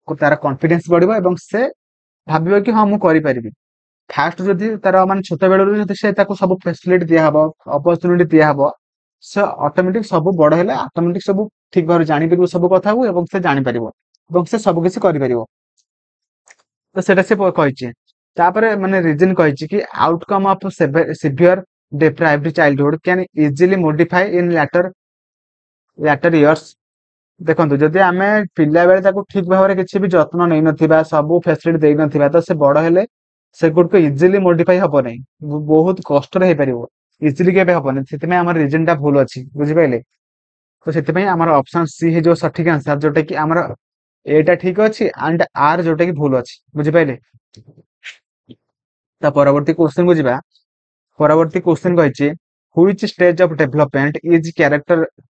तार कॉन्फिडेंस बढ़िबो एवं से भाबिबो कि हां मु करि परिबि फास्ट जदि तार माने छोट बेलरु जदि से ताको सब फैसिलिटी दिया हबो अपॉर्चुनिटी दिया हबो से ऑटोमेटिक सब बड़ हेले ऑटोमेटिक सब ठीक भाबे जानि परिबो सब कथा को एवं से जानि परिबो एवं से सब किछि करि परिबो तो सेटा से कहिछि तापरे माने रीजन कहिछि कि outcome of severe deprived childhood can easily modify in later years देखंतु जदि आमे पिला बेले ताको ठीक भाबरे किछि भी जत्न नै नथिबा सब फैसिलिटी देइ नथिबा तो से बड़ हेले से गुड को इजीली मॉडिफाई हबो नै बहुत कष्ट रे हे परिबो इजीली के हबो नै सेति में हमर रीजन टा भूल अछि बुझि पाइले तो सेति में हमर ऑप्शन सी हे जो सटीक आंसर जोटा कि हमर एटा ठीक अछि एंड आर जोटा कि भूल अछि बुझि पाइले ता परवर्ती क्वेश्चन को जिबा परवर्ती क्वेश्चन कहिछि which stage of development is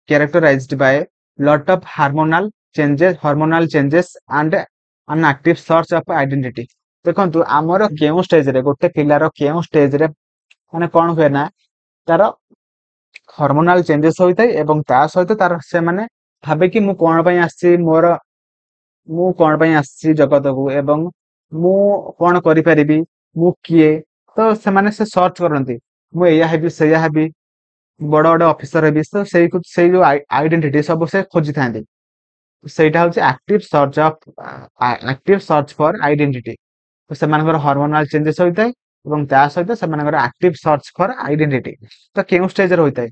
characterized by lot of hormonal changes and an active search of identity देखंतु हमर केउ स्टेज रे गोटे पिलार केउ स्टेज रे माने कोन होय ना तार हार्मोनल चेंजेस होइतै एवं ता सहित तार से माने भाबे कि मु कोन पई आसी मोर मु कोन पई आसी जगत को एवं मु कोन करि परिबी मु किए तो से माने से सर्च करंती मु एया हेबी सेया हेबी बड़ बड़ ऑफिसर हेबी तो सेई जो आइडेंटिटी सब से खोजी थांदे सेटा होची एक्टिव सर्च फॉर आइडेंटिटी तो से मानकर हार्मोनल चेंजेस होइतै एवं ता सहित से मानकर एक्टिव सर्च फॉर आइडेंटिटी तो केउ स्टेज रे होइतै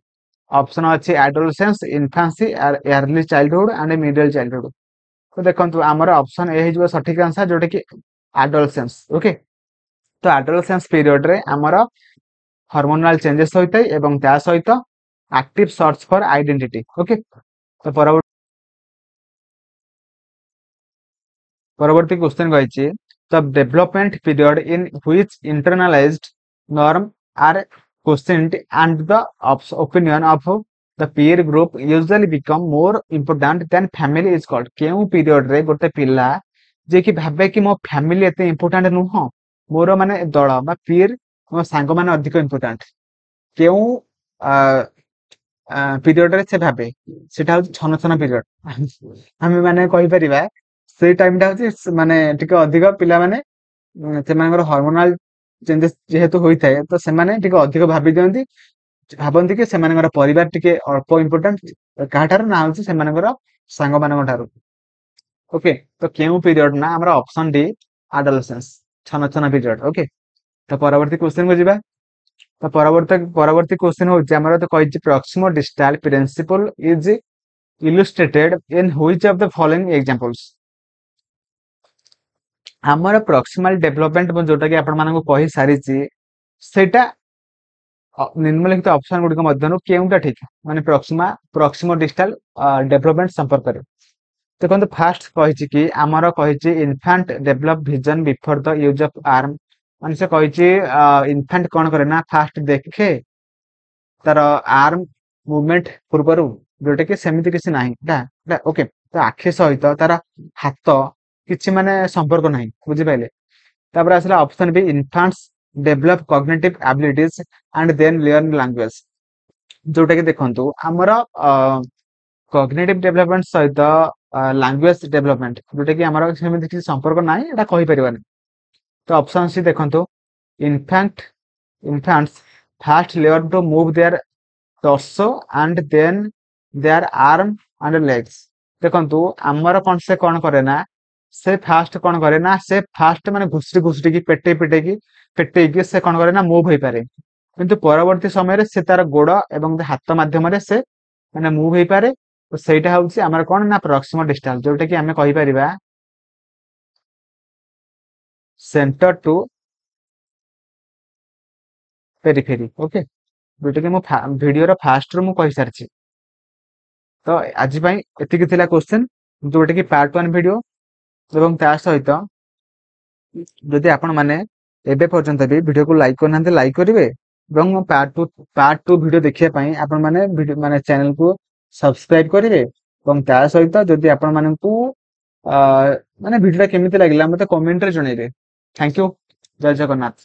ऑप्शन अछि adolescence infancy early childhood and middle childhood तो देखंतु हमर ऑप्शन ए हिजो सटीक आंसर जोटा कि एडोलसेंस ओके तो एडोलसेंस पीरियड रे हमर हार्मोनल चेंजेस होइतै एवं ता सहित active search for identity okay तो परवर्ती क्वेश्चन कहिछि the development period in which internalized norm are questioned and the opinion of the peer group usually become more important than family is called केउ period रे गोटे पिल्ला जे कि भाबे कि मो फैमिली एते इंपोर्टेंट नुह मोर माने दळ बा पीयर मो सांग माने अधिक इंपोर्टेंट କେଉଁ ପିରିୟଡ ରେ ସେ ଭାବେ ସେଟା ହଉଛି ଛନ ଛନ ପିରିୟଡ। ଆମେ ମାନେ କହିପାରିବା ସେଇ ଟାଇମ ଟା ହଉଛି ମାନେ ଟିକେ ଅଧିକ ପିଲାମାନେ ସେମାନଙ୍କର ହରମୋନାଲ ଚେଞ୍ଜେସ୍ ଯେହେତୁ ହୋଇଥାଏ ତ ସେମାନେ ଟିକେ ଅଧିକ ଭାବି ଦିଅନ୍ତି, ଭାବନ୍ତି କି ସେମାନଙ୍କର ପରିବାର ଟିକେ ଅଳ୍ପ ଇମ୍ପୋର୍ଟାଣ୍ଟ କାହାଠାରୁ ନା ହଉଛି ସେମାନଙ୍କର ସାଙ୍ଗମାନଙ୍କ ଠାରୁ। ଓକେ, ତ କେଉଁ ପିରିୟଡ ନା ଆମର ଅପସନ ଡି ଆଡୋଲେସେନ୍ସ, ଛନ ଛନ ପିରିୟଡ। ଓକେ, ତ ପରବର୍ତ୍ତୀ କ୍ୱେଶ୍ଚନ କୁ ଯିବା। ତ ପରବର୍ତ୍ତୀ କ୍ୱେଶ୍ଚନ ହଉଛି ଆମର ତ କହିଛି proximodistal principle is illustrated in which of the following examples। ଆମର ପ୍ରକ୍ସିମାଲ ଡେଭଲପମେଣ୍ଟ ମୁଁ ଯୋଉଟା କି ଆପଣମାନଙ୍କୁ କହି ସାରିଛି ସେଇଟା ନିମ୍ନଲିଖିତ ଅପସନ ଗୁଡିକ ମଧ୍ୟରୁ କେଉଁଟା ଠିକ, ମାନେ ପ୍ରକ୍ସିମୋ ଡିଷ୍ଟାଲ ଡେଭଲପମେଣ୍ଟ ସମ୍ପର୍କରେ। ଦେଖନ୍ତୁ ଫାଷ୍ଟ କହିଛି କି ଆମର କହିଛି infant develop vision before the use of arm, ମାନେ ସେ କହିଛି ଇନଫାଣ୍ଟ କଣ କରେ ନା ଫାଷ୍ଟ ଦେଖେ ତାର ଆର୍ମ ମୁଭମେଣ୍ଟ ପୂର୍ବରୁ, ଯୋଉଟା କି ସେମିତି କିଛି ନାହିଁ ଓକେ। ତ ଆଖି ସହିତ ତାର ହାତ କିଛି ମାନେ ସମ୍ପର୍କ ନାହିଁ, ବୁଝିପାରିଲେ। ତାପରେ ଆସିଲା option B infants develop cognitive abilities and then learn language, ଯୋଉଟା କି ଦେଖନ୍ତୁ ଆମର କଗ୍ନିଟିଭ ଡେଭଲପମେଣ୍ଟ ସହିତ ଲାଙ୍ଗୁଏଜ ଡେଭଲପମେଣ୍ଟ ଯୋଉଟା କି ଆମର ସେମିତି କିଛି ସମ୍ପର୍କ ନାହିଁ, ଏଟା କହିପାରିବାନି। ତ ଅପସନ ସି ଦେଖନ୍ତୁ ଇନଫାଣ୍ଟସ first learn to move their torso and then their arm and legs। ଦେଖନ୍ତୁ ଆମର କଣ ସେ କଣ କରେ ନା ସେ ଫାଷ୍ଟ କଣ କରେ ନା ସେ ଫାଷ୍ଟ ମାନେ ଘୁଷୁରି ଘୁଷୁରିକି ପେଟେଇକି ସେ କଣ କରେ ନା ମୁଭ ହେଇପାରେ, କିନ୍ତୁ ପରବର୍ତ୍ତୀ ସମୟରେ ସେ ତାର ଗୋଡ ଏବଂ ହାତ ମାଧ୍ୟମରେ ସେ ମାନେ ମୁଭ ହେଇପାରେ। ତ ସେଇଟା ହଉଛି ଆମର କଣ ନା ପ୍ରକ୍ସିମୋ ଡିଷ୍ଟାଲ, ଯୋଉଟା କି ଆମେ କହିପାରିବା ସେଣ୍ଟର ଟୁ ପେରିଫେରି। ଓକେ, ଯୋଉଟା କି ମୁଁ ଭିଡିଓର ଫାଷ୍ଟରୁ ମୁଁ କହିସାରିଛି। ତ ଆଜି ପାଇଁ ଏତିକି ଥିଲା କ୍ୱେଶ୍ଚନ, ଯୋଉଟା କି ପାର୍ଟ 1 ଭିଡିଓ। ଏବଂ ତା ସହିତ ଯଦି ଆପଣ ମାନେ ଏବେ ପର୍ଯ୍ୟନ୍ତ ବି ଭିଡିଓକୁ ଲାଇକ୍ କରିନାହାନ୍ତି ଲାଇକ୍ କରିବେ, ଏବଂ ପାର୍ଟ 2 ଭିଡିଓ ଦେଖିବା ପାଇଁ ଆପଣ ମାନେ ମାନେ ଚ୍ୟାନେଲକୁ ସବସ୍କ୍ରାଇବ କରିବେ। ଏବଂ ତା ସହିତ ଯଦି ଆପଣ ମାନଙ୍କୁ ମାନେ ଭିଡିଓଟା କେମିତି ଲାଗିଲା ମତେ କମେଣ୍ଟରେ ଜଣେଇବେ। ଥ୍ୟାଙ୍କ ୟୁ, ଜୟ ଜଗନ୍ନାଥ।